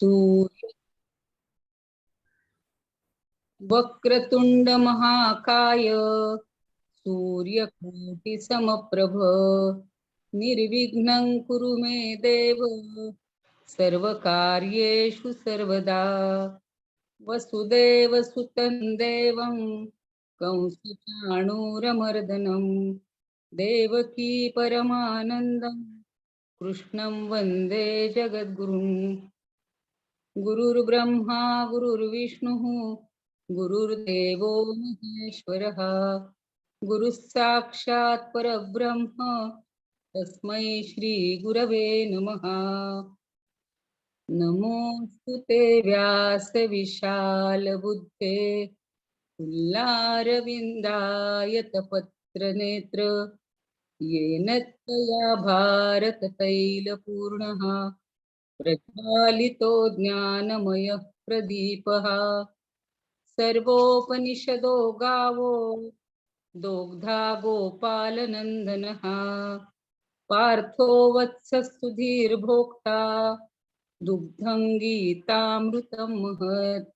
सूर्य वक्रतुंड महाकाय सूर्यकोटि समप्रभ निर्विघ्नं कुरु मे देव सर्वकार्येषु सर्वदा वसुदेव सुतं देवं कंसचाणूरमर्दनं देवकी परमानन्दं कृष्णं वन्दे जगद्गुरुं गुरुर्ब्रह्मा गुरुर्विष्णुः गुरुर्देवो महेश्वरः गुरुः साक्षात् परब्रह्म तस्मै श्री गुरवे नमः। नमोऽस्तु ते व्यास विशाल बुद्धे पुल्लारविन्दायतपत्र नेत्र येन त्वया भारत तैलपूर्णः प्रज्वालितो ज्ञानमयः प्रदीपः सर्वोपनिषदो गावो दोग्धा गोपालनन्दनः पार्थो वत्सः सुधीर्भोक्ता दुग्धं गीतामृतं महत्।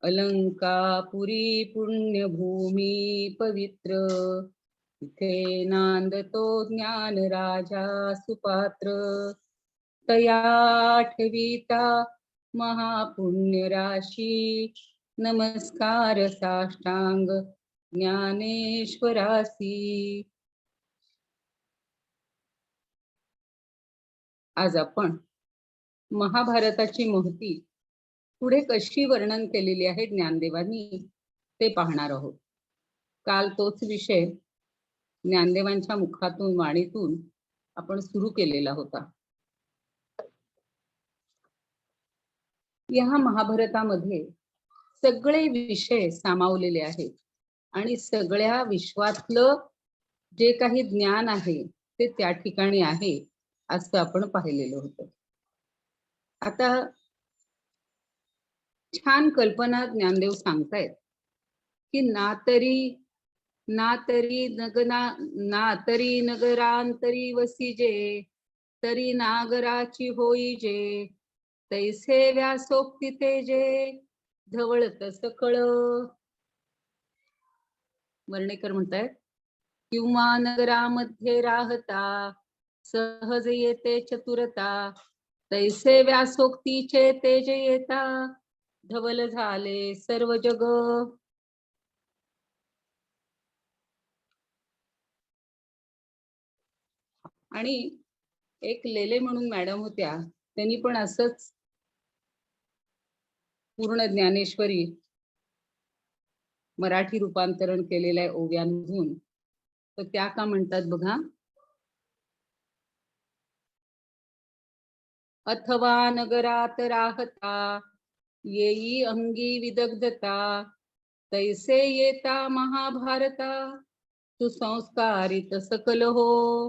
अलंकापुरी पुण्यभूमी पवित्र इथे नांदतो ज्ञान राजा सुपात्र तया आठवीता महापुण्य राशी नमस्कार साष्टांग ज्ञानेश्वरासी। आज आपण महाभारताची महती पुढे कशी वर्णन केलेली आहे ज्ञानदेवांनी ते पाहणार आहोत। काल तोच विषय ज्ञानदेवांच्या मुखातून वाणीतून आपण सुरू केलेला होता। या महाभारतामध्ये सगळे विषय सामावलेले आहेत आणि सगळ्या विश्वातलं जे काही ज्ञान आहे ते त्या ठिकाणी आहे असं आपण पाहिलेलं होतं। आता छान कल्पना ज्ञानदेव सांगतायत की ना तरी नगरांतरी वसिजे तरी नागराची होई जे तैसे व्यासोक्ती तेजे धवळत सकळ। वर्णेकर म्हणतायत किंवा नगरामध्ये राहता सहज येते चतुरता तैसे व्यासोक्तीचे तेज येता धवल झाले सर्व जग। आणि एक लेले म्हणून मॅडम होत्या, त्यांनी पण असंच पूर्ण ज्ञानेश्वरी मराठी रूपांतरण केलेलं आहे ओव्यांमधून। तर त्या का म्हणतात बघा, अथवा नगरात राहता येई अंगी विदग्धता तैसे येता महाभारता सुसंस्कारित सकल हो।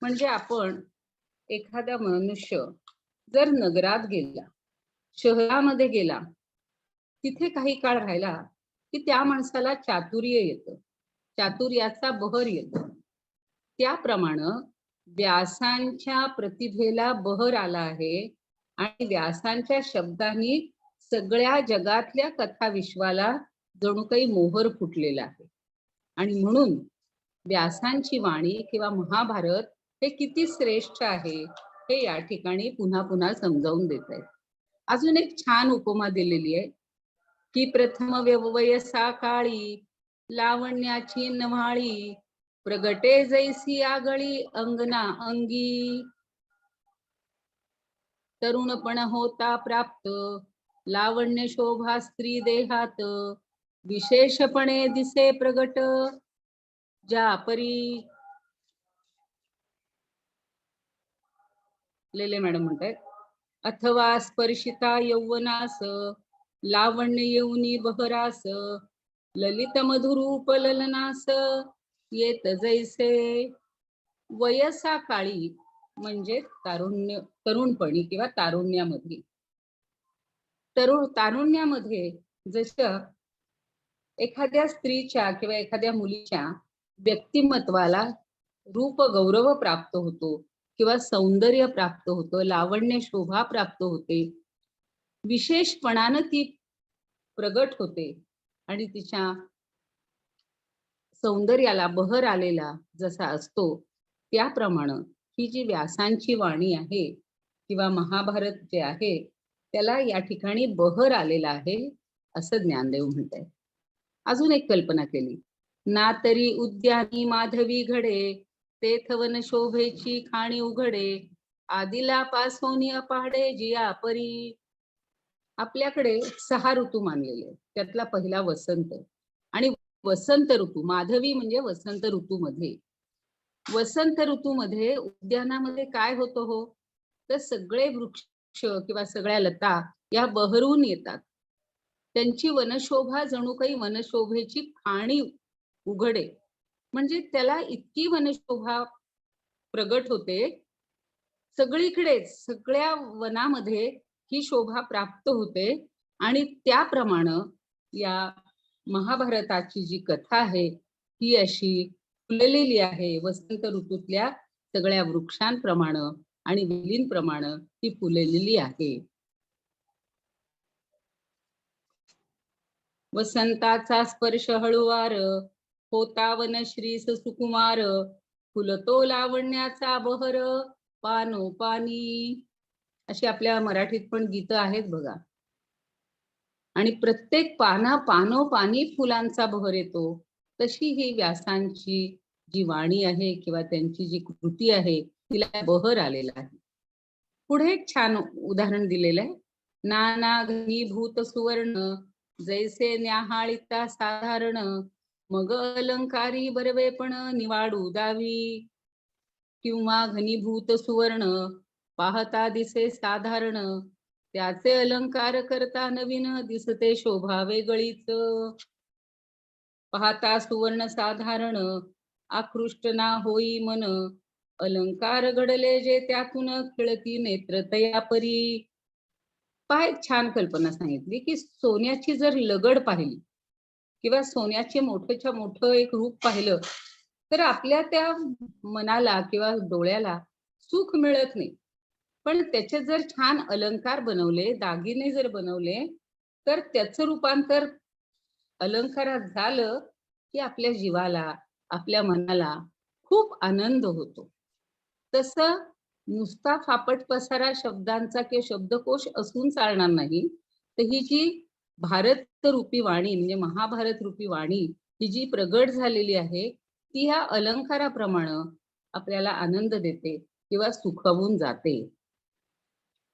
म्हणजे आपण एखादा मनुष्य जर नगरात गेला शहरामध्ये गेला तिथे काही काळ राहिला की त्या माणसाला चातुर्य येतं, चातुर्याचा बहर येतो। त्याप्रमाणे व्यासांच्या प्रतिभेला बहर आला आहे आणि व्यासांच्या शब्दांनी सगळ्या जगातल्या कथा विश्वाला जणू काही मोहर फुटलेला आहे। आणि म्हणून व्यासांची वाणी किंवा महाभारत हे किती श्रेष्ठ आहे हे या ठिकाणी पुन्हा पुन्हा समजावून देत आहेत। अजून एक छान उपमा दिलेली आहे की प्रथम वयसा काळी लावण्याची नव्हाळी प्रगटे जैसी आगळी अंगना अंगी तरुणपण होता प्राप्त लावण्य शोभा स्त्री देहात विशेषपणे दिसे प्रगट ज्या परी। लेले मॅडम म्हणतात अथवा स्पर्शिता यौवनास लावण्य येऊनी बहरास ललित मधुरूप ललनास येत जैसे। वयसा काळी म्हणजे तरुणपणी किंवा तारुण्यामध्ये तारुण्यामध्ये जसं एखाद्या स्त्रीच्या किंवा एखाद्या मुलीच्या व्यक्तिमत्वाला रूप गौरव प्राप्त होतो किंवा सौंदर्य प्राप्त होतं, लावण्य शोभा प्राप्त होते, विशेषपणानं ती प्रगट होते आणि तिच्या सौंदर्याला बहर आलेला जसा असतो त्याप्रमाणे ही जी व्यासांची वाणी आहे किंवा महाभारत जे आहे त्याला या ठिकाणी बहर आलेला आहे असं ज्ञानदेव म्हणतायत. अजून एक कल्पना केली. ना तरी उद्यानी माधवी घडे, तेथवन शोभेची खाणी उघडे, आदिला पासोनी अपाडे जिया परी. आपल्याकडे 6 ऋतू मानलेले आहेत. त्यातला पहिला वसंत आणि वसंत ऋतू, माधवी म्हणजे वसंत ऋतूमध्ये, वसंत ऋतूमध्ये उद्यानामध्ये काय होतं हो, तर सगळे वृक्ष किंवा सगळ्या लता या बहरून येतात. त्यांची वनशोभा जणू काही वनशोभेची खाणी उघडे, म्हणजे त्याला इतकी वनशोभा प्रगट होते. सगळीकडेच सगळ्या वनामध्ये ही शोभा प्राप्त होते आणि त्याप्रमाणे या महाभारताची जी कथा आहे ती अशी फुललेली आहे. वसंत ऋतूतल्या सगळ्या वृक्षांप्रमाणे आणि वेलींप्रमाणे ती फुललेली आहे. वसंताचा स्पर्श हळुवार, होता वनश्रीस सुकुमार, फुलतो लावण्याचा बहर पानोपानी. अशी आपल्या मराठीत पण गीतं आहेत बघा. आणि प्रत्येक पानोपानी फुलांचा बहर येतो. तशी ही व्यासांची जी वाणी आहे किंवा त्यांची जी कृती आहे तिला बहर आलेला आहे. पुढे एक छान उदाहरण दिलेलं आहे. नाना घनीभूत सुवर्ण, जैसे न्याहाळिता साधारण, मग अलंकारी बरवेपण निवाडू दावी. किंवा घनीभूत सुवर्ण पाहता दिसे साधारण, त्याचे अलंकार करता नवीन दिसते शोभा वेगळीच. पाहता सुवर्ण साधारण आकृष्ट ना होई मन, अलंकार घडले जे त्यातून खिळती नेत्र तया परी. पाय छान कल्पना सांगितली की सोन्याची जर लगड पाहिली किंवा सोन्याचे मोठेच्या मोठं एक रूप पाहिलं तर आपल्या त्या मनाला किंवा डोळ्याला सुख मिळत नाही. पण त्याचे जर छान अलंकार बनवले, दागिने जर बनवले तर त्याचं रूपांतर अलंकारात झालं की आपल्या जीवाला, आपल्या मनाला खूप आनंद होतो. तसं नुसता फापट पसारा शब्दांचा किंवा शब्दकोश असून चालणार नाही. तर ही जी भारत रूपी वाणी म्हणजे महाभारत रूपी वाणी ही जी प्रगट झालेली आहे ती ह्या अलंकाराप्रमाणे आपल्याला आनंद देते किंवा सुखवून जाते.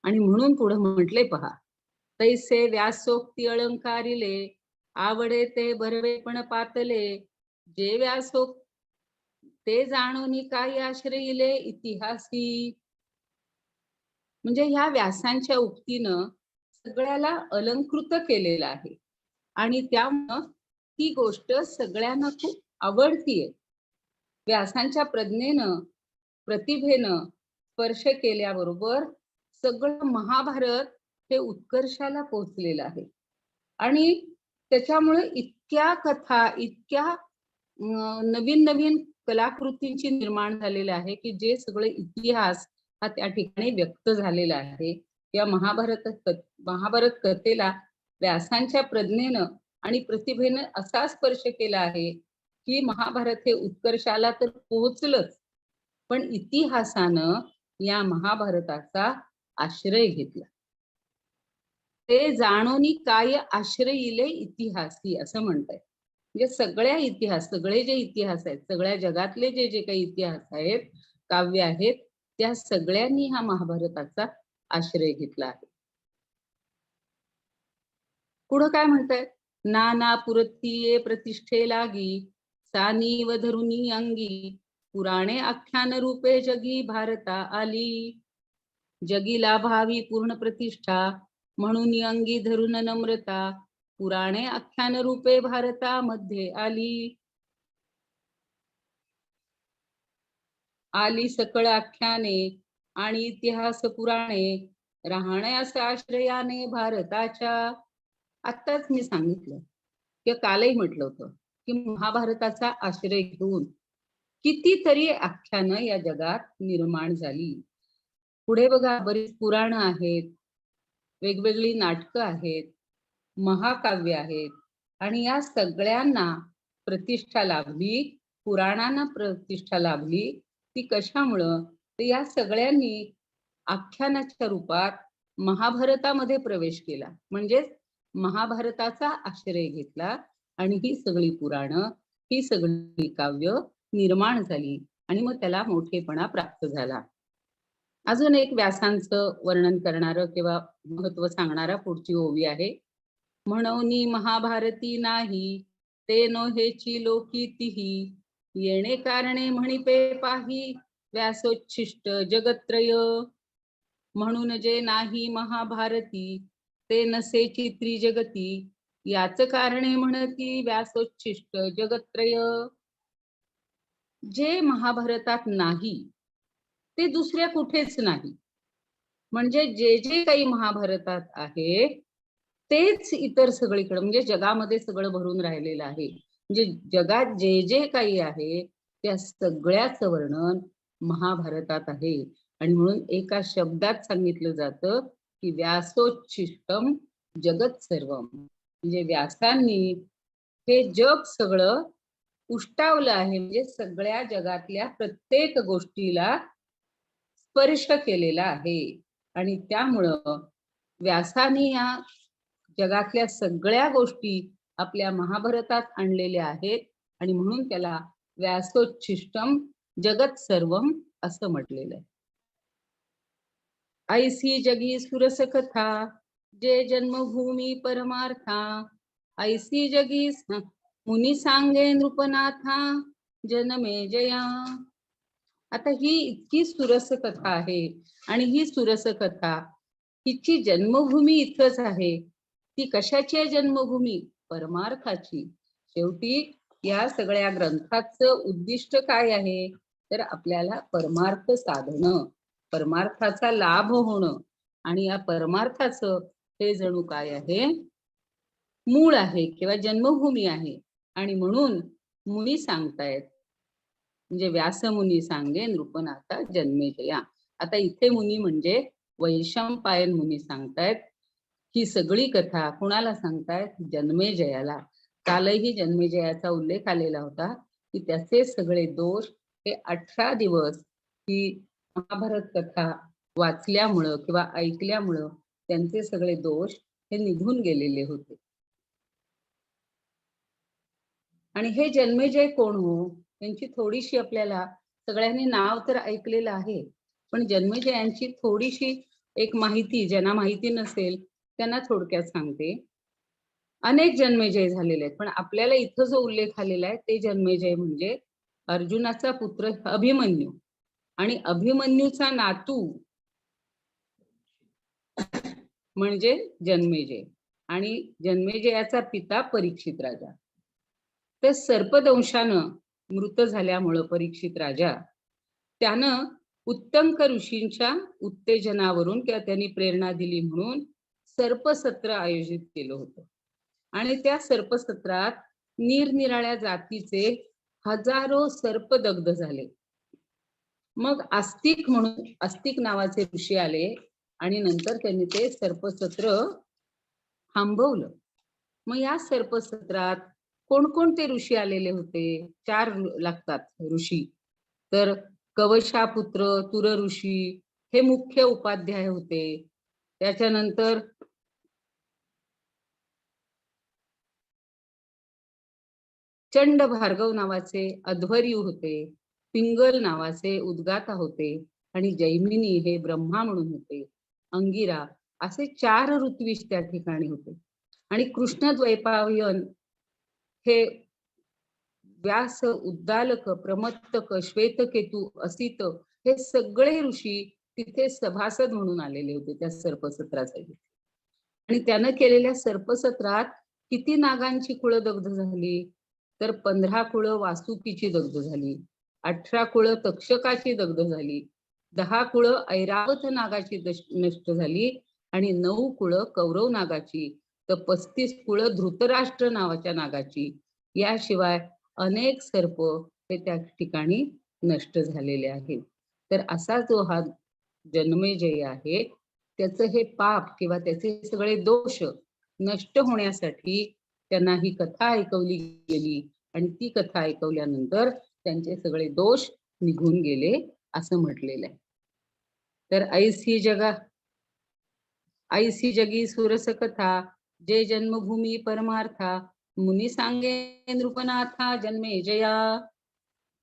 आणि म्हणून पुढे म्हटले पहा, तैसे व्यासोक्ती अलंकारिले, आवडे ते बरवे पण पातले, जे व्यासोक्त ते जाणूनी काही आश्रयिले इतिहासी. म्हणजे ह्या व्यासांच्या उक्तीनं सगळ्याला अलंकृत केलेलं आहे आणि त्यामुळं ती गोष्ट सगळ्यांना खूप आवडतीये. व्यासांच्या प्रज्ञेनं, प्रतिभेनं स्पर्श केल्याबरोबर सगळं महाभारत हे उत्कर्षाला पोहोचलेलं आहे आणि त्याच्यामुळे इतक्या कथा, इतक्या नवीन नवीन कलाकृतींची निर्माण झालेलं आहे की जे सगळे इतिहास हा त्या ठिकाणी व्यक्त झालेला आहे. या महाभारत कथेला व्यासांच्या प्रज्ञेनं आणि प्रतिभेनं असा स्पर्श केला आहे की महाभारत हे उत्कर्षाला तर पोहोचलंच, पण इतिहासानं या महाभारताचा आश्रय घेतला. ते जाणोनी काय आश्रयिले इतिहासी असं म्हणताय. म्हणजे सगळ्या इतिहास, सगळे जे इतिहास आहेत, सगळ्या जगातले जे जे काही इतिहास आहेत, काव्य आहेत, त्या सगळ्यांनी हा महाभारताचा आश्रय घेतला आहे. पुढं काय म्हणतायत? नाना पुरतीये प्रतिष्ठे लागी, सानी व धरुनी अंगी, पुराणे आख्यान रूपे जगी भारता आली. जगीला भावी पूर्ण प्रतिष्ठा, म्हणून अंगी धरून नम्रता, पुराणे आख्यान रूपे भारतामध्ये आली. आली सकळ आख्याने आणि इतिहास पुराणे, राहण्यास आश्रयाने भारताच्या. आत्ताच मी सांगितलं किंवा कालही म्हटलं होतं की महाभारताचा आश्रय घेऊन कितीतरी आख्यानं या जगात निर्माण झाली. पुढे बघा बरीच पुराणं आहेत, वेगवेगळी नाटकं आहेत, महाकाव्य आहेत आणि या सगळ्यांना प्रतिष्ठा लाभली. पुराणांना प्रतिष्ठा लाभली ती कशामुळं? तर या सगळ्यांनी आख्यानाच्या रूपात महाभारतामध्ये प्रवेश केला. म्हणजेच महाभारताचा आश्रय घेतला आणि ही सगळी पुराणं, ही सगळी काव्य निर्माण झाली आणि मग त्याला मोठेपणा प्राप्त झाला. अजून एक व्यासांचं वर्णन करणारं किंवा महत्व सांगणारा पुढची ओवी आहे. म्हणोनी महाभारती नाही, ते नोहेची लोकी तिही, येणे कारणे म्हणिपे पाही, व्यासोच्छिष्ट जगत्रय. म्हणून जे नाही महाभारती, ते नसेची त्रिजगती, याच कारणे म्हणती व्यासोच्छिष्ट जगत्रय. जे महाभारतात नाही ते दुसऱ्या कुठेच नाही. म्हणजे जे जे काही महाभारतात आहे तेच इतर सगळीकडे, म्हणजे जगामध्ये सगळं भरून राहिलेलं आहे. म्हणजे जगात जे जे काही आहे त्या सगळ्याचं वर्णन महाभारतात आहे. आणि म्हणून एका शब्दात सांगितलं जातं की व्यासोच्छिष्टम जगत सर्वम. म्हणजे व्यासांनी हे जग सगळं उष्टावलं आहे, म्हणजे सगळ्या जगातल्या प्रत्येक गोष्टीला स्पर्श केलेला आहे. आणि त्यामुळं व्यासानी या जगातल्या सगळ्या गोष्टी आपल्या महाभारतात आणलेल्या आहेत आणि म्हणून त्याला व्यासोच्छिष्टम जगत सर्वम असं म्हटलेलं आहे. ऐसी जगी सुरस कथा, जे जन्मभूमी परमार्था, ऐसी जगी मुनी सांगे नृपनाथा, जनमे जया. आता ही इतकी सुरस कथा आहे आणि ही सुरस कथा हिची जन्मभूमी इथंच आहे. ती कशाची आहे जन्मभूमी? परमार्थाची. शेवटी या सगळ्या ग्रंथाचं उद्दिष्ट काय आहे? तर आपल्याला परमार्थ साधणं, परमार्थाचा लाभ होणं. आणि या परमार्थाचं हे जणू काय आहे? मूळ आहे किंवा जन्मभूमी आहे. आणि म्हणून मुनी सांगतायत, म्हणजे व्यासमुनी सांगे नृपनाथा जन्मेजया. आता इथे मुनी म्हणजे वैशंपायन मुनी सांगतायत ही सगळी कथा. कुणाला सांगतायत? जन्मेजयाला. कालही जन्मेजयाचा उल्लेख आलेला होता की त्याचे सगळे दोष हे 18 दिवस ही महाभारत कथा वाचल्यामुळं किंवा ऐकल्यामुळं त्यांचे सगळे दोष हे निघून गेलेले होते. आणि हे जन्मेजय कोण हो? त्यांची थोडीशी आपल्याला सगळ्यांनी नाव तर ऐकलेलं आहे, पण जन्मेजयांची थोडीशी एक माहिती, ज्यांना माहिती नसेल त्यांना थोडक्यात सांगते. अनेक जन्मेजय झालेले आहेत, पण आपल्याला इथं जो उल्लेख आलेला आहे ते जन्मेजय म्हणजे अर्जुनाचा पुत्र अभिमन्यू आणि अभिमन्यूचा नातू म्हणजे जन्मेजय आणि जन्मेजयाचा पिता परीक्षित राजा. तर सर्पदंशानं मृत झाल्यामुळं परीक्षित राजा त्यानं उत्तंक ऋषींच्या उत्तेजनावरून किंवा त्यांनी प्रेरणा दिली म्हणून सर्पसत्र आयोजित केलं होतं. आणि त्या सर्पसत्रात निरनिराळ्या जातीचे हजारो सर्प दग्ध झाले. मग आस्तिक म्हणून आस्तिक नावाचे ऋषी आले आणि नंतर त्यांनी ते सर्पसत्र थांबवलं. मग या सर्पसत्रात कोणकोणते ऋषी आलेले होते? 4 लागतात ऋषी. तर कवशापुत्र तुर ऋषी हे मुख्य उपाध्याय होते. त्याच्यानंतर चंड भार्गव नावाचे अध्वर्यू होते. पिंगल नावाचे उद्गाता होते आणि जैमिनी हे ब्रह्मा म्हणून होते. अंगिरा असे 4 ऋत्विज त्या ठिकाणी होते. आणि कृष्णद्वैपायन हे व्यास, उद्दालक, प्रमत्तक, श्वेतकेतू, असित हे सगळे ऋषी तिथे सभासद म्हणून आलेले होते त्या सर्पसत्रासाठी. आणि त्यानं केलेल्या सर्पसत्रात किती नागांची कुळं दग्ध झाली? तर 15 कुळं वासुकीची दग्ध झाली, 18 कुळं तक्षकाची दग्ध झाली, 10 कुळं ऐरावत नागाची नष्ट झाली आणि 9 कुळं कौरव नागाची, तर 35 कुळं धृतराष्ट्र नावाच्या नागाची. याशिवाय अनेक सर्प ते त्या ठिकाणी नष्ट झालेले आहेत. तर असा जो हा जन्मेजय आहे, त्याचं हे पाप किंवा त्याचे सगळे दोष नष्ट होण्यासाठी त्यांना ही कथा ऐकवली गेली आणि ती कथा ऐकवल्यानंतर त्यांचे सगळे दोष निघून गेले असं म्हटलेलं आहे. तर ऐसी जगी सुरस कथा, जे जन्मभूमी परमार्था, मुनी सांगे नृपनाथा जन्मे जया.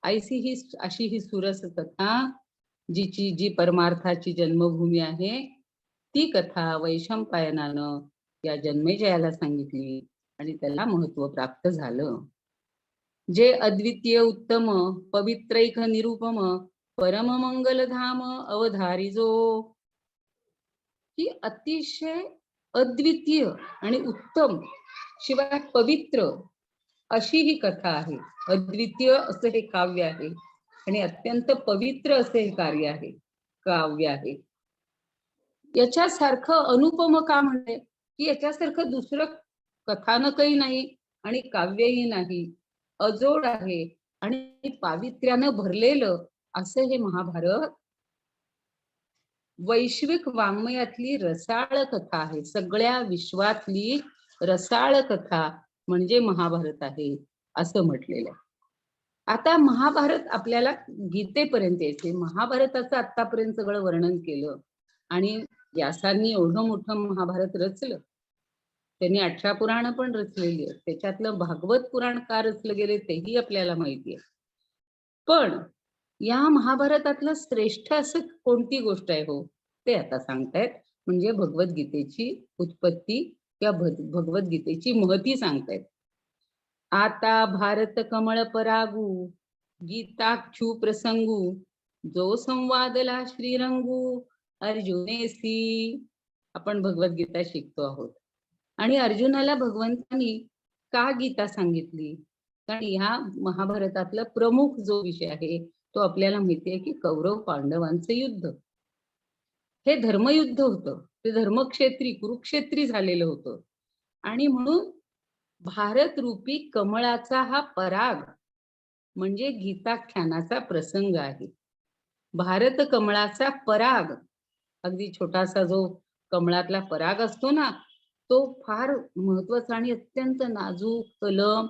अशी ही सुरस कथा, जी परमार्थाची जन्मभूमी आहे, ती कथा वैशंपायनानं या जन्मेजयाला सांगितली आणि त्याला महत्व प्राप्त झालं. जे अद्वितीय उत्तम पवित्रैक निरुपम परम मंगल धाम अवधारिजो, ही अतिशय अद्वितीय आणि उत्तम शिवाय पवित्र अशी ही कथा आहे. अद्वितीय असं हे काव्य आहे आणि अत्यंत पवित्र असे हे काव्य आहे. याच्यासारखं अनुपम का म्हणते की याच्यासारखं दुसरं कथानकही नाही आणि काव्यही नाही, अजोड आहे आणि पावित्र्यानं भरलेलं असं हे महाभारत वैश्विक वाङ्मयातली रसाळ कथा आहे. सगळ्या विश्वातली रसाळ कथा म्हणजे महाभारत आहे असं म्हटलेलं आहे. आता महाभारत आपल्याला गीतेपर्यंत यायचे. महाभारताचं आतापर्यंत सगळं वर्णन केलं आणि व्यासांनी एवढं मोठं महाभारत रचलं. त्यांनी 18 पुराण पण रचलेली आहेत. त्याच्यातलं भागवत पुराण का रचलं गेले तेही आपल्याला माहिती आहे. पण या महाभारतातलं श्रेष्ठ असं कोणती गोष्ट आहे हो, ते आता सांगतायत. म्हणजे भगवद्गीतेची उत्पत्ती किंवा भगवद्गीतेची महती सांगतायत. आता भारत कमळ परागू, गीताक्षु प्रसंगू, जो संवादला श्रीरंगू अर्जुनेसी. आपण भगवद्गीता शिकतो आहोत आणि अर्जुनाला भगवंतांनी का गीता सांगितली? कारण ह्या महाभारतातला प्रमुख जो विषय आहे तो आपल्याला माहिती आहे की कौरव पांडवांचं युद्ध हे धर्मयुद्ध होतं. ते धर्मक्षेत्री कुरुक्षेत्री झालेलं होतं आणि म्हणून भारत रूपी कमळाचा हा पराग म्हणजे गीताख्यानाचा प्रसंग आहे. भारत कमळाचा पराग, अगदी छोटासा जो कमळातला पराग असतो ना, तो फार महत्वाचा आणि अत्यंत नाजूक कलम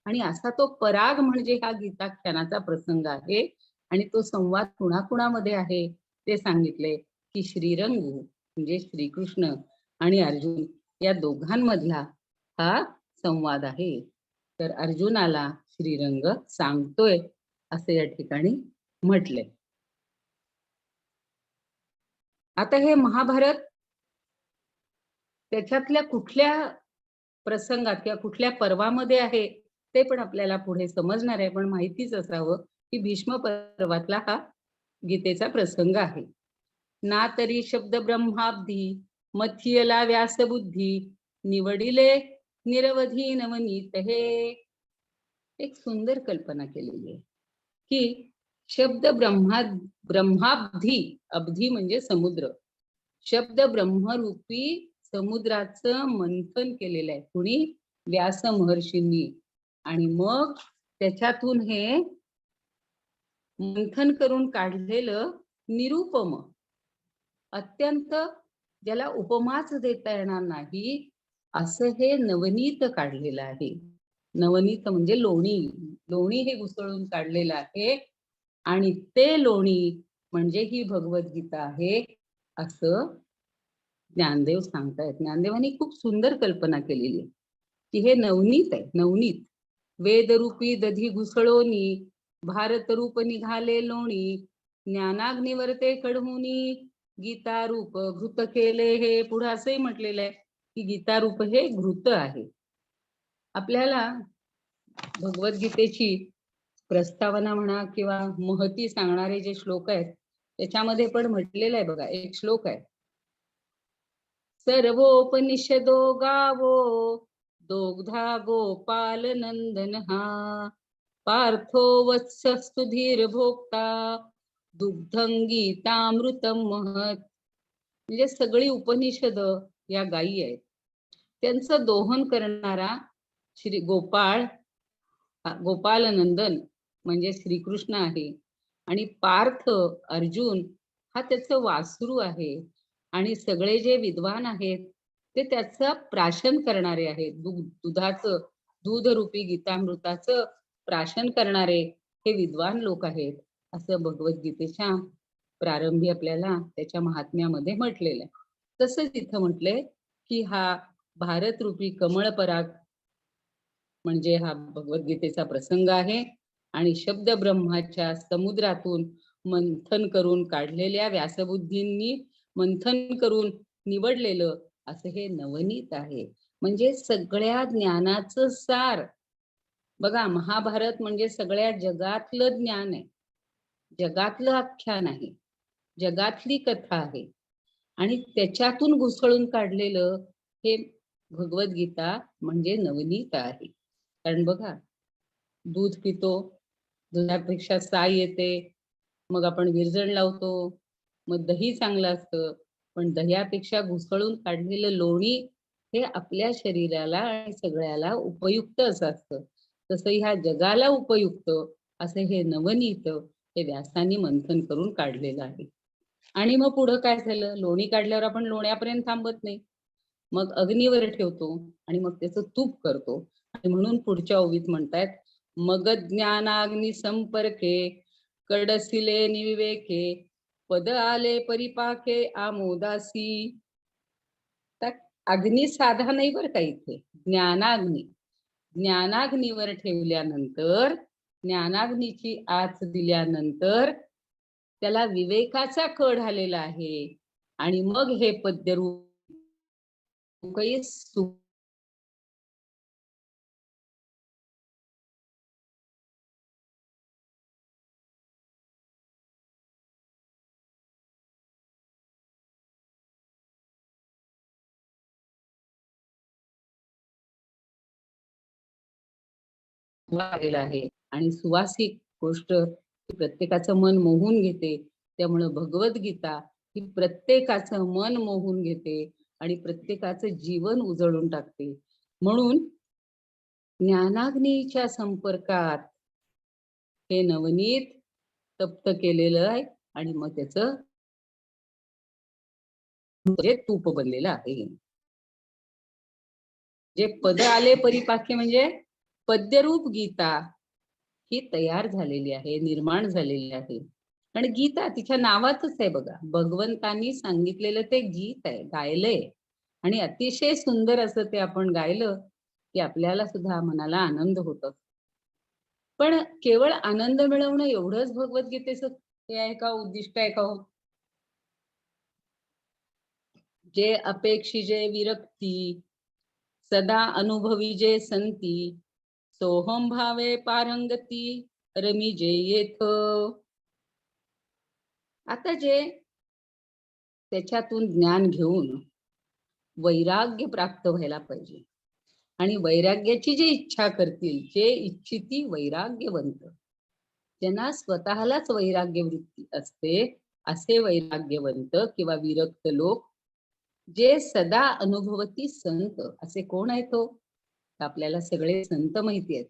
आणि असा तो पराग म्हणजे हा गीताख्यानाचा प्रसंग आहे. आणि तो संवाद कुणाकुणामध्ये आहे ते सांगितले की श्रीरंगू म्हणजे श्रीकृष्ण आणि अर्जुन या दोघांमधला हा संवाद आहे. तर अर्जुनाला श्रीरंग सांगतोय असे या ठिकाणी म्हटले. आता हे महाभारत त्याच्यातल्या कुठल्या प्रसंगात किंवा कुठल्या पर्वामध्ये आहे ते पण आपल्याला पुढे समजणार आहे. पण माहितीच असावं की भीष्म पर्वातला हा गीतेचा प्रसंग आहे. ना तरी शब्द ब्रह्माब्धी मथियला व्यासबुद्धी, निवडिले निरवधी नवनीत हे. एक सुंदर कल्पना केलेली आहे की शब्द ब्रह्माब्धी, अब्धी म्हणजे समुद्र, शब्द ब्रह्मरूपी समुद्राचं मंथन केलेलं आहे कुणी? व्यास महर्षींनी. आणि मग त्याच्यातून हे मंथन करून काढलेलं निरुपम, अत्यंत ज्याला उपमाच देता येणार नाही असं हे नवनीत काढलेलं आहे. नवनीत म्हणजे लोणी, लोणी हे घुसळून काढलेलं आहे आणि ते लोणी म्हणजे ही भगवद्गीता आहे असं ज्ञानदेव सांगतायत. ज्ञानदेवांनी खूप सुंदर कल्पना केलेली आहे की हे नवनीत आहे. नवनीत वेदरूपी दधी घुसळोनी, भारत रूप निघाले लोणी, ज्ञानाग्निवरते कडहुनी, गीता रूप घृत केले हे. पुढे असंही म्हटलेलं आहे की गीता रूप हे घृत आहे. आपल्याला भगवद्गीतेची प्रस्तावना म्हणा किंवा महती सांगणारे जे श्लोक आहेत त्याच्यामध्ये पण म्हटलेलं आहे बघा. एक श्लोक आहे, सर्वोपनिषदो गावो दोग्धा गोपाल नंदन हा, पार्थो वत्सस्तु धीर भोक्ता दुग्धं गीतामृतम महत्. म्हणजे सगळी उपनिषद या गायी आहेत, त्यांचं दोहन करणारा श्री गोपाल नंदन म्हणजे श्रीकृष्ण आहे आणि पार्थ अर्जुन हा त्याचं वासरू आहे आणि सगळे जे विद्वान आहेत ते त्याचं प्राशन करणारे आहेत. दुधाचं दूध रूपी गीतामृताचं प्राशन करणारे हे विद्वान लोक आहेत असं भगवद्गीतेच्या प्रारंभी आपल्याला त्याच्या महात्म्यामध्ये म्हटलेलं आहे. तसंच इथं म्हटलंय की हा भारत रूपी कमळ पराग म्हणजे हा भगवद्गीतेचा प्रसंग आहे आणि शब्द ब्रह्माच्या समुद्रातून मंथन करून काढलेल्या व्यासबुद्धींनी मंथन करून निवडलेलं असं हे नवनीत आहे. म्हणजे सगळ्या ज्ञानाचं सार. बघा, महाभारत म्हणजे सगळ्या जगातलं ज्ञान आहे, जगातलं आख्यान आहे, जगातली कथा आहे आणि त्याच्यातून घुसळून काढलेलं हे भगवद्गीता म्हणजे नवनीत आहे. कारण बघा, दूध पितो, दुधापेक्षा साय येते, मग आपण विरजण लावतो, मग दही चांगलं असतं, पण दह्यापेक्षा घुसळून काढलेलं लोणी हे आपल्या शरीराला आणि सगळ्याला उपयुक्त असं असतं. तसं ह्या जगाला उपयुक्त असं हे नवनीत हे व्यासांनी मंथन करून काढलेलं आहे. आणि मग पुढं काय झालं, लोणी काढल्यावर आपण लोण्यापर्यंत थांबत नाही, मग अग्नीवर ठेवतो आणि मग त्याचं तूप करतो. आणि म्हणून पुढच्या ओवीत म्हणतायत, मग ज्ञानाग्नी संपर्के कडसिले निविवेके पद आले परिपाके आमोदासी. अग्नी साधा नाही बरं का, इथे ज्ञानाग्नी. ज्ञानाग्नीवर ठेवल्यानंतर, ज्ञानाग्नीची आच दिल्यानंतर त्याला विवेकाचा कड आलेला आहे आणि मग हे पद्यरूप आहे आणि सुवासिक गोष्ट प्रत्येकाचं मन मोहून घेते. त्यामुळे भगवद्गीता ही प्रत्येकाचं मन मोहून घेते आणि प्रत्येकाचं जीवन उजळून टाकते. म्हणून ज्ञानाग्नीच्या संपर्कात हे नवनीत तप्त केलेलं आहे आणि मग त्याचं तूप बनलेलं आहे. जे पद आले परिपाक्य म्हणजे पद्यरूप गीता ही तयार झालेली आहे, निर्माण झालेली आहे. आणि गीता तिच्या नावातच आहे बघा, भगवंतांनी सांगितलेलं ते गीत आहे, गायलंय आणि अतिशय सुंदर असं ते आपण गायलं की आपल्याला सुद्धा मनाला आनंद होतो. पण केवळ आनंद मिळवणं एवढंच भगवद्गीतेचं हे आहे का, उद्दिष्ट आहे का हो? जे अपेक्षिजे विरक्ती सदा अनुभवी संती सोहम भावे पारंगती रमिजे येथ. आता जे त्याच्यातून ज्ञान घेऊन वैराग्य प्राप्त व्हायला पाहिजे आणि वैराग्याची जी इच्छा करतील, जे इच्छिती वैराग्यवंत, ज्यांना स्वतःलाच वैराग्य वृत्ती असते, असे वैराग्यवंत किंवा विरक्त लोक जे सदा अनुभवती संत. असे कोण आहेत तो? आपल्याला सगळे संत माहिती आहेत.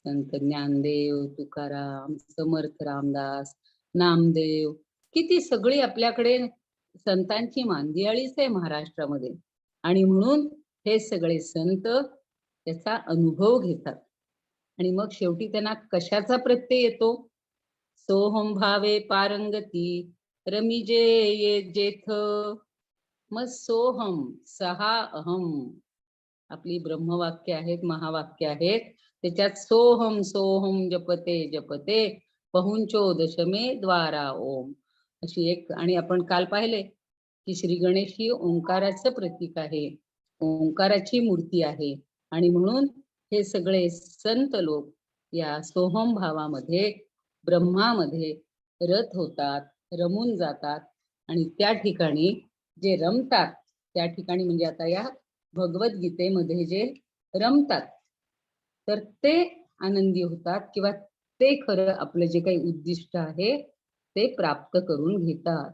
संत ज्ञानदेव, तुकाराम, समर्थ रामदास, नामदेव, किती सगळी आपल्याकडे संतांची मांदियाळीच आहे महाराष्ट्रामध्ये. आणि म्हणून हे सगळे संत त्याचा अनुभव घेतात आणि मग शेवटी त्यांना कशाचा प्रत्यय येतो? सोहम भावे पारंगती रमिजे ये जेथ. मग सोहम, सहा अहम आपली ब्रह्मवाक्य आहेत, महावाक्य आहेत, त्याच्यात सोहम सोहम जपते जपते पहुंचो दशमे द्वारा ओम अशी एक. आणि आपण काल पाहिले की श्री गणेश ही ओंकाराचं प्रतीक आहे, ओंकाराची मूर्ती आहे. आणि म्हणून हे सगळे संत लोक या सोहम भावामध्ये, ब्रह्मामध्ये रत होतात, रमून जातात आणि त्या ठिकाणी जे रमतात, त्या ठिकाणी म्हणजे आता या भगवद्गीतेमध्ये जे रमतात तर ते आनंदी होतात किंवा ते खरं आपलं जे काही उद्दिष्ट आहे ते प्राप्त करून घेतात.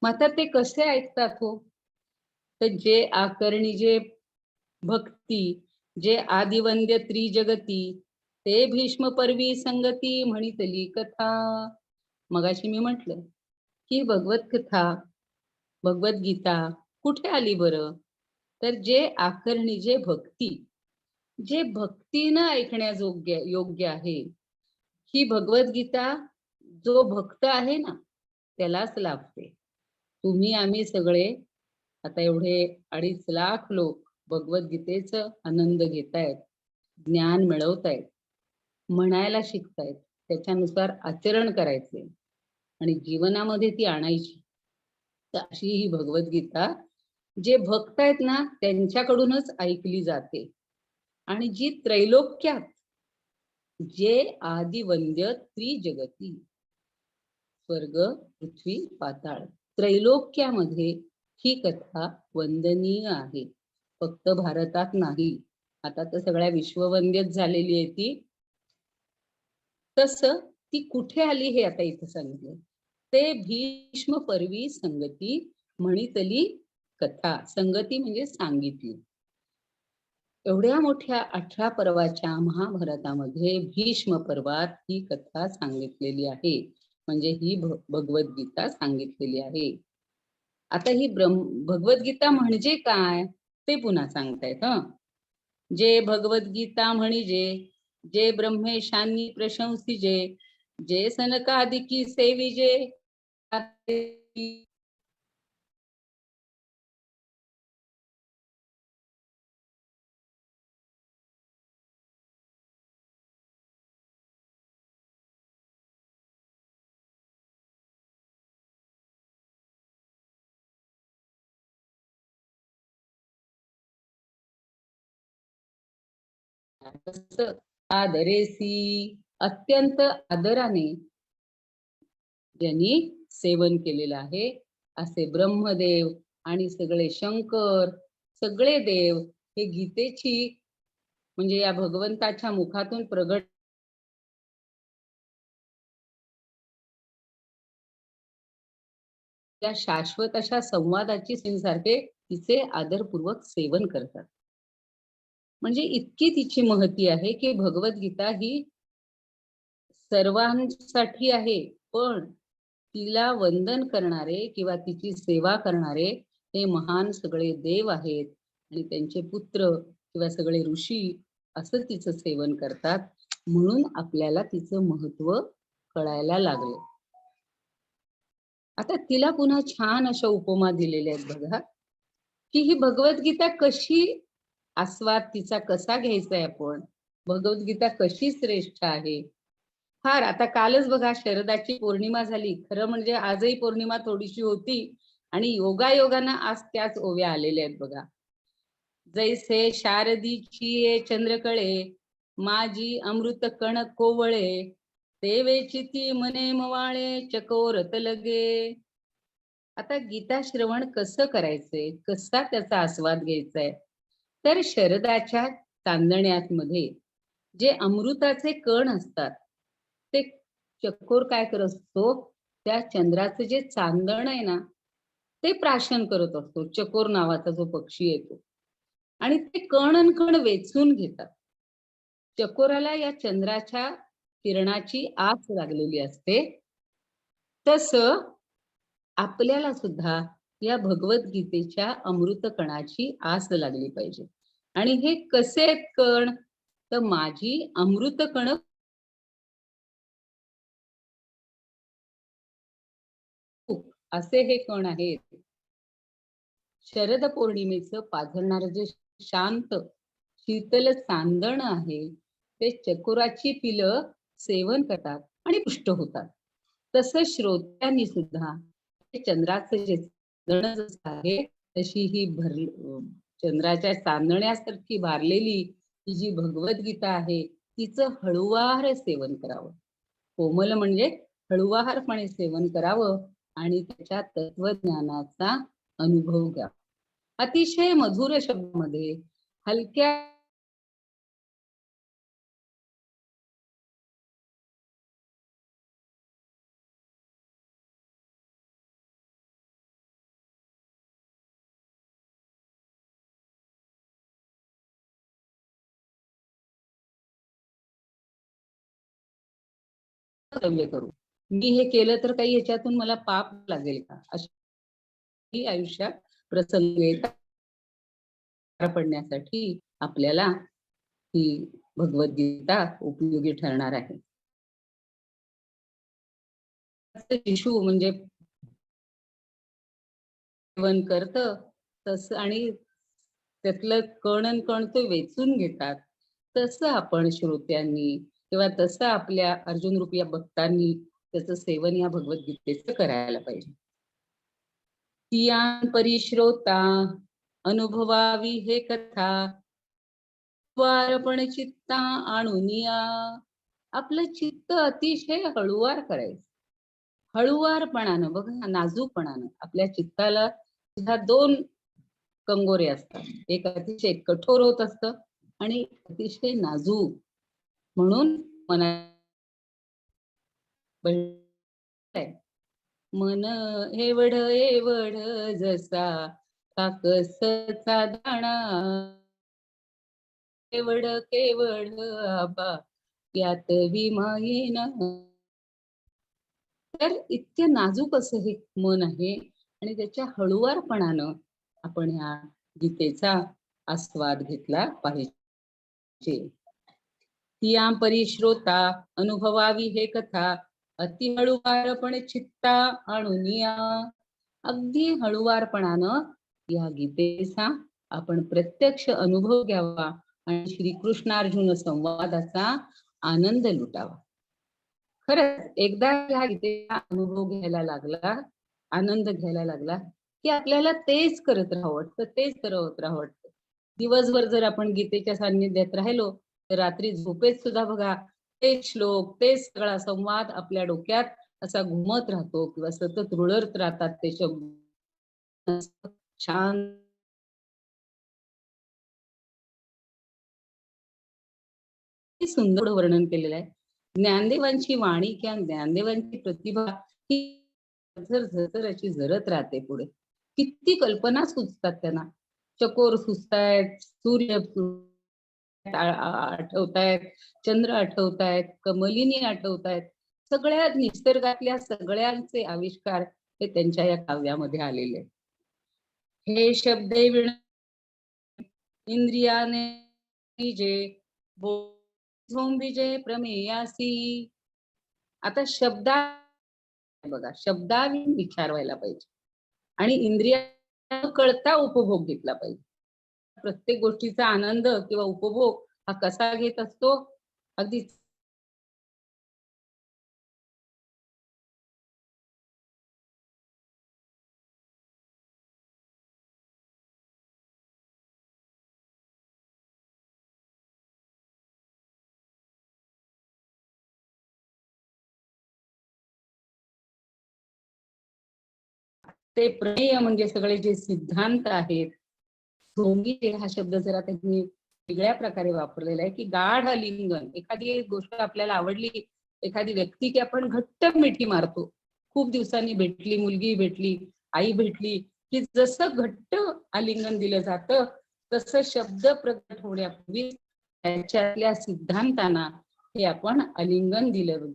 मग आता ते कसे ऐकतात हो? तर जे आकर्णी जे भक्ती, जे आदिवंद्य त्रिजगती ते भीष्म पर्वी संगती म्हणितली कथा. मगाशी मी म्हटलं की भगवत कथा, भगवद्गीता कुठे आली बरं? तर जे आकरणी, जे भक्तीनं ऐकण्यायोग्य योग्य आहे, ही भगवद्गीता जो भक्त आहे ना त्यालाच लाभते. तुम्ही आम्ही सगळे आता एवढे 2.5 लाख लोक भगवद्गीतेचा आनंद घेतायत, ज्ञान मिळवतायत, म्हणायला शिकतायत, त्याच्यानुसार आचरण करायचे आणि जीवनामध्ये ती आणायची. तर अशी ही भगवद्गीता जे भक्त आहेत ना त्यांच्याकडूनच ऐकली जाते आणि जी त्रैलोक्यात, जे आदि वंद्य त्रिजगती, स्वर्ग पृथ्वी पाताळ त्रैलोक्यामध्ये ही कथा वंदनीय आहे. फक्त भारतात नाही, आता तर सगळ्या विश्ववंद्यच झालेली आहे ती. तसं ती कुठे आली हे आता इथं सांगितलं. ते भीष्म पर्वी संगती म्हणितली कथा. संगती म्हणजे सांगितली. एवढ्या मोठ्या 18 पर्वाच्या महाभारतामध्ये भीष्म पर्वात ही कथा सांगितलेली आहे. म्हणजे ही भगवद्गीता सांगितलेली आहे. आता ही भगवद्गीता म्हणजे काय ते पुन्हा सांगतायत. जे भगवद्गीता म्हणजे जे ब्रह्मेशांनी प्रशंसिजे, जे सनकादिकी सेविजे, आदरेसी, अत्यंत आदराने ज्यांनी सेवन केलेलं आहे असे ब्रह्मदेव आणि सगळे शंकर, सगळे देव हे गीतेची म्हणजे या भगवंताच्या मुखातून प्रगट त्या शाश्वत अशा संवादाची सारखे तिचे आदरपूर्वक सेवन करतात. म्हणजे इतकी तिची महती आहे की भगवद्गीता ही सर्वांसाठी आहे, पण तिला वंदन करणारे किंवा तिची सेवा करणारे हे महान सगळे देव आहेत आणि त्यांचे पुत्र किंवा सगळे ऋषी असं तिचं सेवन करतात. म्हणून आपल्याला तिचं महत्व कळायला लागलं. आता तिला पुन्हा छान अशा उपमा दिलेल्या आहेत बघा, की ही भगवद्गीता कशी, आस्वाद तिचा कसा घ्यायचा आहे आपण, भगवद्गीता कशी श्रेष्ठ आहे. फार आता कालच बघा शरदाची पौर्णिमा झाली. खरं म्हणजे आजही पौर्णिमा थोडीशी होती आणि योगायोगानं आज त्याच ओव्या आलेल्या आहेत बघा. जैसे शारदीची ये चंद्रकळे, माझी अमृत कण कोवळे, तेवेची ती मने मवाळे चकोरत लगे. आता गीता श्रवण कसं करायचंय, कसा त्याचा आस्वाद घ्यायचाय, तर शरदाच्या चांदण्यात मध्ये जे अमृताचे कण असतात ते चकोर काय करत असतो, त्या चंद्राचं जे चांदण आहे ना ते प्राशन करत असतो. चकोर नावाचा जो पक्षी येतो आणि ते कण अन कण वेचून घेतात. चकोराला या चंद्राच्या किरणाची आस लागलेली असते. तसं आपल्याला सुद्धा या भगवद्गीतेच्या अमृत कणाची आस लागली पाहिजे. आणि हे कसे आहेत कण, तर माझी अमृत कण असे हे कण आहेत. शरद पौर्णिमेचं पाझरणारं जे शांत शीतल चांदण आहे ते चकोराची पिलं सेवन करतात आणि पुष्ट होतात. तसं श्रोत्यांनी सुद्धा चंद्राचं जे चांदण आहे तशी ही चंद्राच्या चांदण्यासारखी भारलेली ही जी भगवद्गीता आहे तिचं हळुवार सेवन करावं. कोमल म्हणजे हळुवारपणे सेवन करावं आणि त्याच्या तत्वज्ञानाचा अनुभव घ्या. अतिशय मधुर शब्दामध्ये हलक्या कर्तव्य करू. मी हे केलं तर काही याच्यातून मला पाप लागेल का, अशी आयुष्यात प्रसंग येतात पडण्यासाठी आपल्याला ही भगवद्गीता उपयोगी ठरणार आहे. शिशु म्हणजे सेवन करत तसं आणि त्यातलं कण कण ते वेचून घेतात, तसं आपण श्रोत्यांनी किंवा तसं आपल्या अर्जुन रूपी या भक्तांनी त्याचं सेवन या भगवद्गीतेचं करायला पाहिजे. तियां परिश्रोता अनुभवावी हे कथा, वारपण चित्ता आणुनिया. आपलं चित्त अतिशय हळुवार करायचं, हळुवारपणानं, बघा नाजूकपणानं. आपल्या चित्ताला ह्या दोन कंगोरे असतात, एक अतिशय कठोर होत असतं आणि अतिशय नाजूक. म्हणून मना मन एवढ एवढ जसा काकसचा दाणा, केवढ केवढ आबा यात विमायेना. तर इतके नाजूक असं हे मन आहे आणि त्याच्या हळुवारपणानं आपण ह्या गीतेचा आस्वाद घेतला पाहिजे. तियां परिश्रोता अनुभवावी हे कथा, अति हळुवारपणे चित्ता आणुनिया. अगदी हळुवारपणानं या गीतेचा आपण प्रत्यक्ष अनुभव घ्यावा आणि श्रीकृष्णार्जुन संवादाचा आनंद लुटावा. खरंच एकदा ह्या गीतेचा अनुभव घ्यायला लागला, आनंद घ्यायला लागला की आपल्याला तेच करत राहावं वाटतं, तेच करत राहावं वाटतं. दिवसभर जर आपण गीतेच्या सान्निध्यात राहिलो तर रात्री झोपेत सुद्धा बघा तेच श्लोक, तेच सगळा संवाद आपल्या डोक्यात असा घुमत राहतो किंवा सतत रुळत राहतात ते शब्द. शांत सुंदर वर्णन केलेलं आहे. ज्ञानदेवांची वाणी किंवा ज्ञानदेवांची प्रतिभा ही झर अशी झरत राहते पुढे. किती कल्पना सुचतात त्यांना. चकोर सुचतायत, सूर्य आठवतायत, चंद्र आठवतायत, कमलिनी आठवतायत. सगळ्या निसर्गातल्या सगळ्यांचे आविष्कार हे त्यांच्या या काव्यामध्ये आलेले. हे शब्द इंद्रियाने जे विजय प्रमेयासी. आता शब्दा बघा, शब्दाने विचार व्हायला पाहिजे आणि इंद्रिया कळता उपभोग घेतला पाहिजे. प्रत्येक गोष्टीचा आनंद किंवा उपभोग हा कसा घेत असतो, अगदी ते प्रमेय म्हणजे सगळे जे सिद्धांत आहेत. ढोंगी हा शब्द जरा त्यांनी वेगळ्या प्रकारे वापरलेला आहे की गाढ आलिंगन. एखादी गोष्ट आपल्याला आवडली, एखादी व्यक्ती की आपण घट्ट मिठी मारतो. खूप दिवसांनी भेटली, मुलगी भेटली, आई भेटली की जसं घट्ट आलिंगन दिलं जातं तसं शब्द प्रकट होण्यापूर्वी त्याच्यातल्या सिद्धांतांना हे आपण आलिंगन दिलं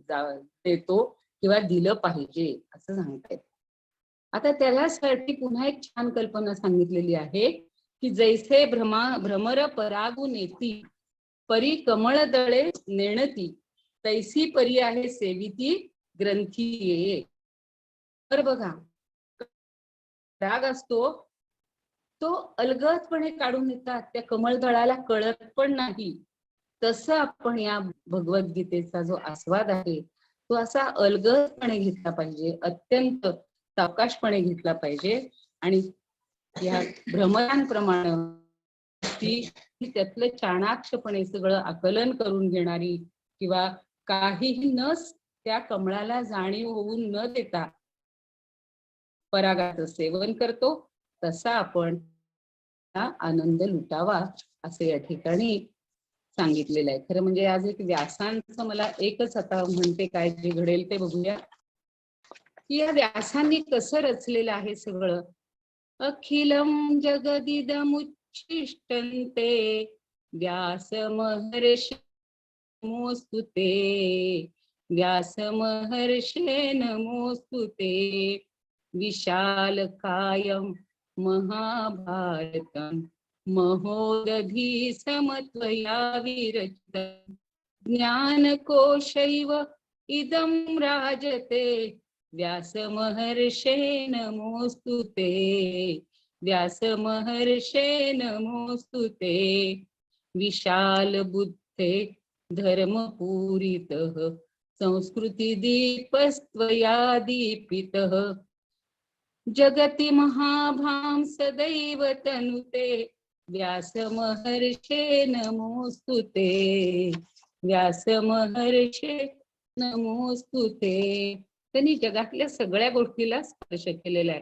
देतो किंवा दिलं पाहिजे असं सांगतायत. आता त्यासाठी पुन्हा एक छान कल्पना सांगितलेली आहे की जैसे भ्रमर परागू नेती, परी कमळ दळे नेणती, तैसी परी आहे सेविती ग्रंथी ये. तर बघा, राग असतो तो अलगदपणे काढून येतात, त्या कमळदळाला कळत पण नाही. तसं आपण या भगवद्गीतेचा जो आस्वाद आहे तो असा अलगदपणे घेतला पाहिजे, अत्यंत सावकाशपणे घेतला पाहिजे. आणि या भ्रमरांप्रमाणे ती त्यातलं चाणाक्षपणे सगळं आकलन करून घेणारी किंवा काहीही न त्या कमळाला जाणीव होऊन न देता परागाचं सेवन करतो, तसा आपण आनंद लुटावा असं या ठिकाणी सांगितलेलं आहे. खरं म्हणजे आज एक व्यासांचं मला एकच आता म्हणते काय जे घडेल ते बघूया की या व्यासांनी कसं रचलेलं आहे सगळं. अखिलम जगदिदमुच्छिष्टन्ते व्यास महर्षि नमोस्तुते, व्यास महर्षे नमोस्तुते। विशालकायं महाभारतं महोदधी समत्वया विरचितं। ज्ञानकोशैव इदं राजते। व्यास महर्षे नमोस्तुते। व्यास महर्षे नमोस्तुते। विशाल बुद्धे धर्मपूरितः संस्कृति दीपस्त्वया दीपितः। जगति महाभां सदैव तनुते। व्यास महर्षे नमोस्तुते। व्यास महर्षे नमोस्तुते। त्यांनी जगातल्या सगळ्या गोष्टीला स्पर्श केलेला आहे,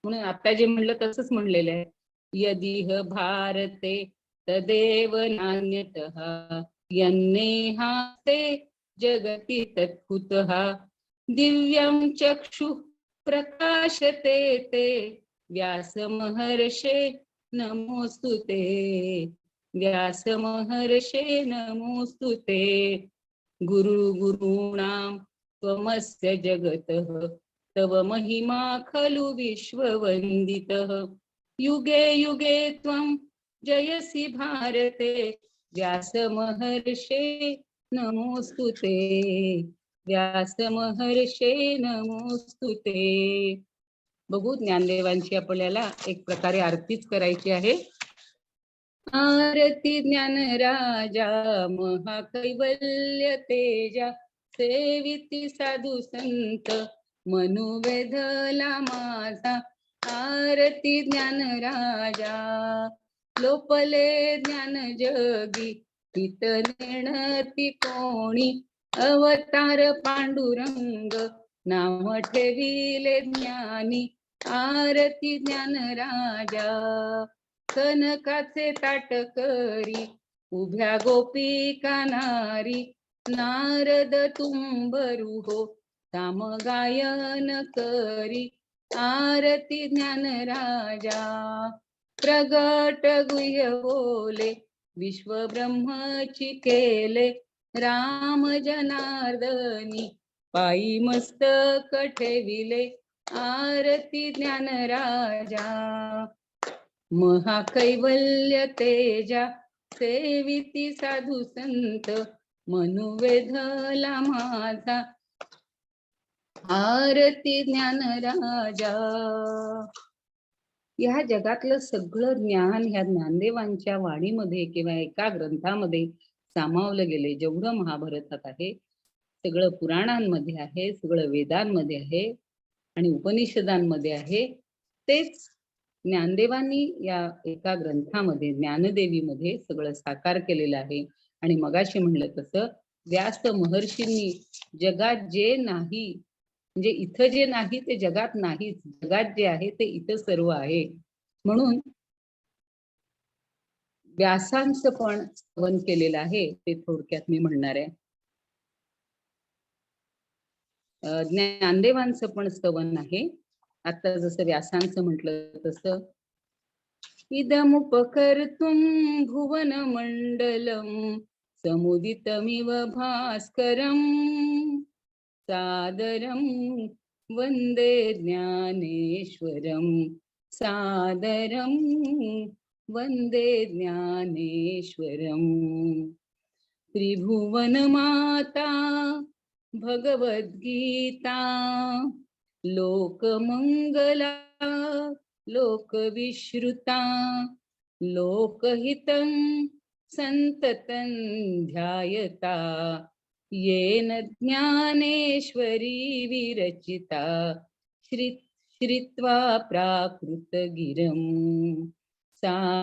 म्हणून आता जे म्हणलं तसंच म्हणलेलं आहे. यदिह भारते तदेव नान्यतः यन्नेहास्ते जगति तत्कुतः। दिव्यं चक्षुः प्रकाशते ते। व्यास महर्षे नमोस्तुते। व्यास महर्षे नमोस्तुते। गुरु गुरूणां त्वमस्य जगतः तव महिमा खलु विश्ववन्दितः। युगे युगे त्वं जयसि भारते। व्यास महर्षे नमोस्तुते। व्यास महर्षे नमोस्तुते। बघू, ज्ञानदेवांची आपल्याला एक प्रकारे आरतीच करायची आहे. आरती ज्ञान राजा महाकैवल्य तेजा। सेविती साधू संत मनुवेधला माझा। आरती ज्ञान राजा लोपले ज्ञान जगी। हित नेणती कोणी अवतार पांडुरंग। नाम ठेविले ज्ञानी आरती ज्ञान राजा। कनकाचे ताट करी उभ्या गोपिका नारी। नारद तुंबरू हो साम गायन करी। आरती ज्ञान राजा प्रगट गुह्य बोले विश्व ब्रह्मची केले। राम जनार्दनी पायी मस्तक ठेविले। आरती ज्ञान राजा महाकैवल्य तेजा। सेविती साधू संत मनुवेधला माझा। आरती ज्ञान राजा। या जगातलं सगळं ज्ञान ह्या ज्ञानदेवांच्या वाणीमध्ये किंवा एका ग्रंथामध्ये सामावलं गेले. जेवढं महाभारतात आहे, सगळं पुराणांमध्ये आहे, सगळं वेदांमध्ये आहे आणि उपनिषदांमध्ये आहे, तेच ज्ञानदेवांनी या एका ग्रंथामध्ये ज्ञानदेवीमध्ये सगळं साकार केलेलं आहे. आणि मगाशी म्हणलं तसं व्यास महर्षींनी जगात जे नाही, म्हणजे इथं जे नाही ते जगात नाहीच, जगात जे आहे ते इथं सर्व आहे. म्हणून व्यासांचं पण स्तवन केलेलं आहे, ते थोडक्यात मी म्हणणार आहे. ज्ञानदेवांचं पण स्तवन आहे. आता जसं व्यासांचं म्हटलं तसं इदमुपकर्तुं भुवन मंडलम समुदितमिव भास्करम सादरं वंदे ज्ञानेश्वरं। सादरं वंदे ज्ञानेश्वरं। त्रिभुवनमाता भगवद्गीता लोकमंगला लोकविश्रुता। लोकहितं संततं ध्यायता येन ज्ञानेश्वरी विरचिता। श्रित्वा प्राकृतगिरं सा